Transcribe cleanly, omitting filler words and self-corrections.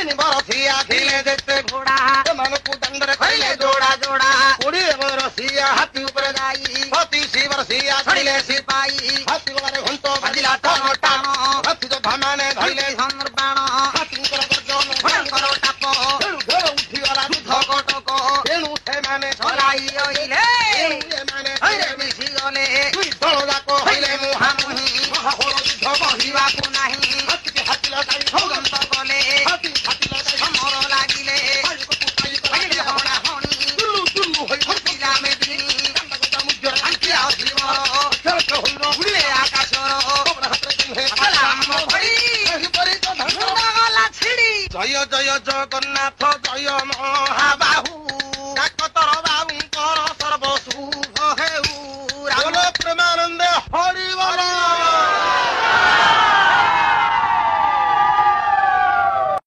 ତିନି ବରସିଆ ଥିଲେ ଯେତେ ଘୋଡ଼ା ସେମାନଙ୍କୁ ଦଣ୍ଡରେ କହିଲେ ଯୋଡ଼ା ଯୋଡ଼ା 20 ବରସିଆ ହାତୀ ଉପରେ ଯାଇ 35 ବରସିଆ ଛାଡ଼ିଲେ ସିପାଇ ହାତୀ ଗଳାରେ ଘଣ୍ଟ ବାଜିଲା ଟାଣ ଟାଣ ହାତୀ ଯୋଦ୍ଧାମାନେ ଧରିଲେ ଧନୁର୍ବାଣ ହାତୀଙ୍କର ଗର୍ଜନ ଭୟଙ୍କର ଟାପ ତେଣୁ ଝଡ଼ ଉଠିଗଲା ଯୁଦ୍ଧ କଟକ ତେଣୁ ସେମାନେ ଚଲାଇ ରହିଲେ ଏମାନେ ମିଶି ଗଲେ ଦୁଇ ଦଳ ଯାକ ହଇଲେ ମୁହାଁମୁହିଁ ମହାବଳ ଯୁଦ୍ଧ କହିବାକୁ ନାହିଁ ହାତୀକି ହାତୀ ଲଗାଇ ଭଗନ୍ତ କଲେ ହାତୀ ହାତୀ ଲଗାଇ ସମର ଲାଗିଲେ ହଇଲେ ହଣା ହଣି ଚୁଲ୍ଲୁ ହୋଇ ପିଲା ମେଦିନୀ ମୁଦ୍ର ଶାନ୍ତି ଆସିବର ଖେଳ ହୋଇନ ଉଡ଼ିଲେ ଆକାଶର କବର ହାତରେ ଚିହ୍ନେ ରାମ ଭଳି ଏହିପରି ତ ଧନ ଗଲା ଛିଡ଼ି ଜୟ ଜୟ ଜଗନ୍ନାଥ ଜୟ ମହାବାହୁ ମହାବାହୁ